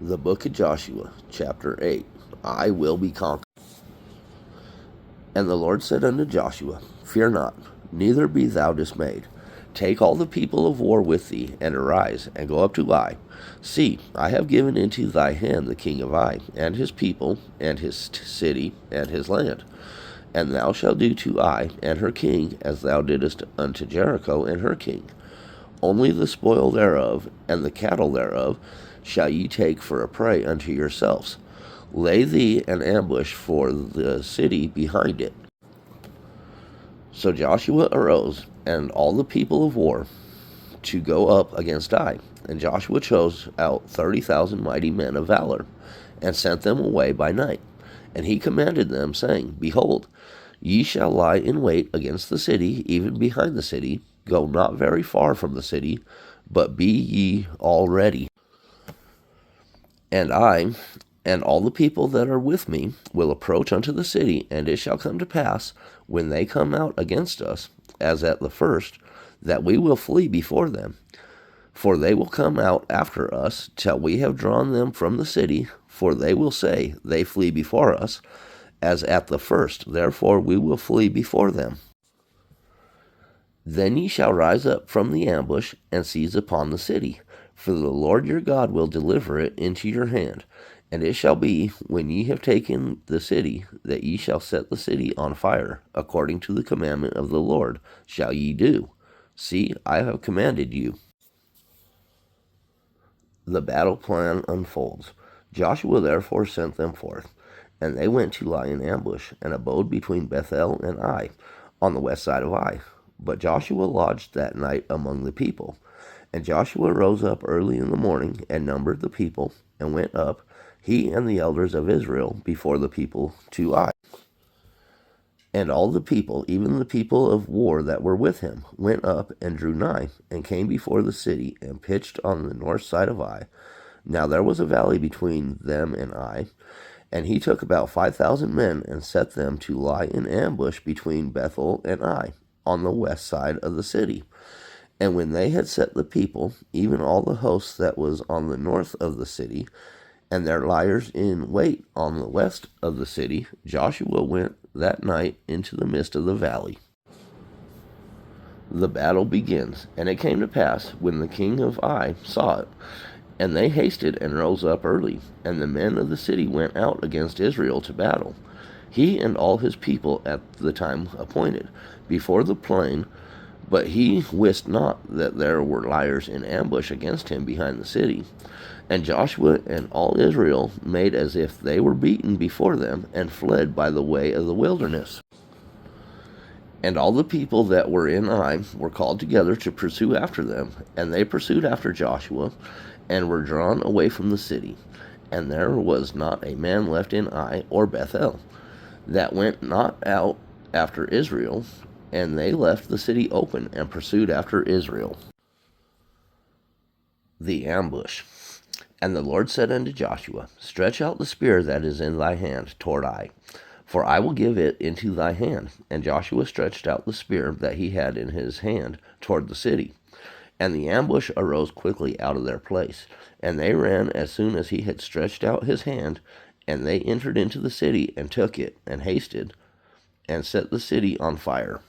The book of Joshua, chapter 8. I will be conquered. And the Lord said unto Joshua, Fear not, neither be thou dismayed. Take all the people of war with thee, and arise, and go up to Ai. See, I have given into thy hand the king of Ai, and his people, and his city, and his land. And thou shalt do to Ai and her king as thou didst unto Jericho and her king. Only the spoil thereof, and the cattle thereof, shall ye take for a prey unto yourselves. Lay thee an ambush for the city behind it. So Joshua arose, and all the people of war, to go up against Ai. And Joshua chose out 30,000 mighty men of valor, and sent them away by night. And he commanded them, saying, Behold, ye shall lie in wait against the city, even behind the city. Go not very far from the city, but be ye all ready. And I and all the people that are with me will approach unto the city, and it shall come to pass, when they come out against us, as at the first, that we will flee before them. For they will come out after us, till we have drawn them from the city, for they will say, They flee before us, as at the first, therefore we will flee before them. Then ye shall rise up from the ambush, and seize upon the city, for the Lord your God will deliver it into your hand. And it shall be, when ye have taken the city, that ye shall set the city on fire, according to the commandment of the Lord shall ye do. See, I have commanded you. The battle plan unfolds. Joshua therefore sent them forth, and they went to lie in ambush, and abode between Bethel and Ai, on the west side of Ai. But Joshua lodged that night among the people. And Joshua rose up early in the morning, and numbered the people, and went up, he and the elders of Israel, before the people to Ai. And all the people, even the people of war that were with him, went up and drew nigh, and came before the city, and pitched on the north side of Ai. Now there was a valley between them and Ai. And he took about 5,000 men, and set them to lie in ambush between Bethel and Ai, on the west side of the city. And when they had set the people, even all the hosts that was on the north of the city, and their liers in wait on the west of the city, Joshua went that night into the midst of the valley. The battle begins. And it came to pass, when the king of Ai saw it, and they hasted and rose up early, and the men of the city went out against Israel to battle, he and all his people at the time appointed, before the plain. But he wist not that there were liers in ambush against him behind the city. And Joshua and all Israel made as if they were beaten before them, and fled by the way of the wilderness. And all the people that were in Ai were called together to pursue after them. And they pursued after Joshua, and were drawn away from the city. And there was not a man left in Ai or Bethel that went not out after Israel. And they left the city open, and pursued after Israel. The ambush. And the Lord said unto Joshua, Stretch out the spear that is in thy hand toward Ai, for I will give it into thy hand. And Joshua stretched out the spear that he had in his hand toward the city. And the ambush arose quickly out of their place. And they ran as soon as he had stretched out his hand. And they entered into the city, and took it, and hasted, and set the city on fire.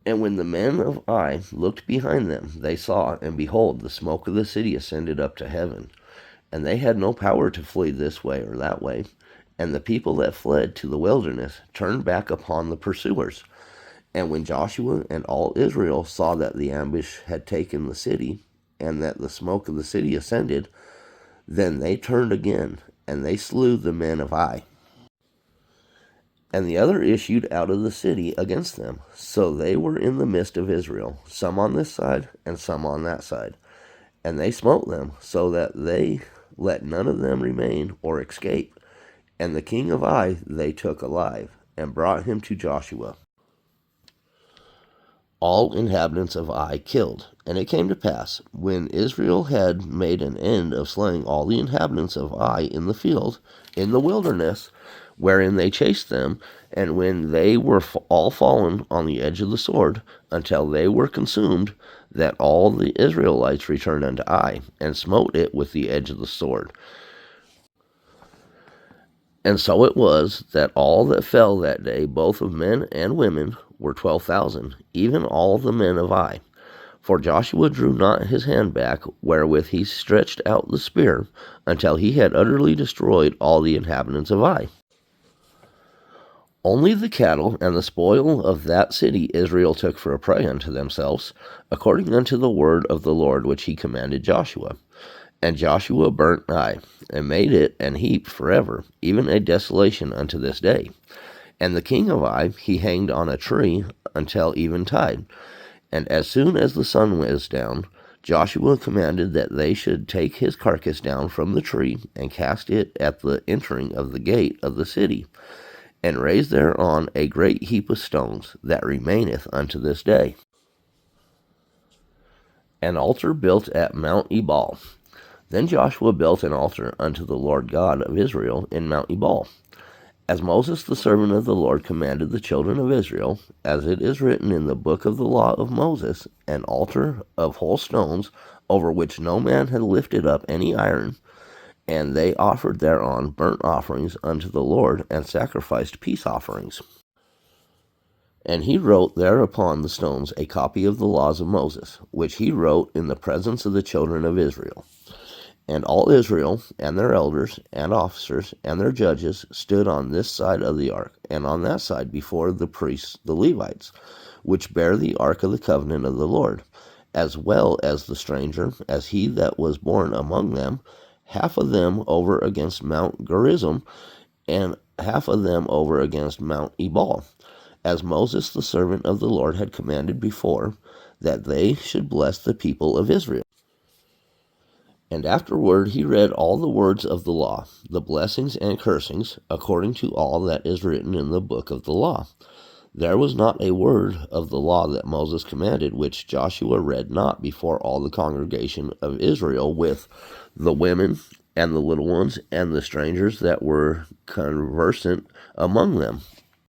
And when the men of Ai looked behind them, they saw, and behold, the smoke of the city ascended up to heaven. And they had no power to flee this way or that way. And the people that fled to the wilderness turned back upon the pursuers. And when Joshua and all Israel saw that the ambush had taken the city, and that the smoke of the city ascended, then they turned again, and they slew the men of Ai. And the other issued out of the city against them. So they were in the midst of Israel, some on this side, and some on that side. And they smote them, so that they let none of them remain or escape. And the king of Ai they took alive, and brought him to Joshua. All inhabitants of Ai killed. And it came to pass, when Israel had made an end of slaying all the inhabitants of Ai in the field, in the wilderness, wherein they chased them, and when they were all fallen on the edge of the sword, until they were consumed, that all the Israelites returned unto Ai, and smote it with the edge of the sword. And so it was that all that fell that day, both of men and women, were 12,000, even all the men of Ai. For Joshua drew not his hand back, wherewith he stretched out the spear, until he had utterly destroyed all the inhabitants of Ai. Only the cattle and the spoil of that city Israel took for a prey unto themselves, according unto the word of the Lord which he commanded Joshua. And Joshua burnt Ai, and made it an heap forever, even a desolation unto this day. And the king of Ai he hanged on a tree until eventide. And as soon as the sun was down, Joshua commanded that they should take his carcass down from the tree, and cast it at the entering of the gate of the city, and raise thereon a great heap of stones, that remaineth unto this day. An altar built at Mount Ebal. Then Joshua built an altar unto the Lord God of Israel in Mount Ebal, as Moses the servant of the Lord commanded the children of Israel, as it is written in the book of the law of Moses, an altar of whole stones, over which no man had lifted up any iron. And they offered thereon burnt offerings unto the Lord, and sacrificed peace offerings. And he wrote there upon the stones a copy of the laws of Moses, which he wrote in the presence of the children of Israel. And all Israel, and their elders, and officers, and their judges, stood on this side of the ark, and on that side before the priests, the Levites, which bear the ark of the covenant of the Lord, as well as the stranger, as he that was born among them, half of them over against Mount Gerizim, and half of them over against Mount Ebal, as Moses the servant of the Lord had commanded before, that they should bless the people of Israel. And afterward he read all the words of the law, the blessings and cursings, according to all that is written in the book of the law. There was not a word of the law that Moses commanded, which Joshua read not before all the congregation of Israel, with the women and the little ones and the strangers that were conversant among them.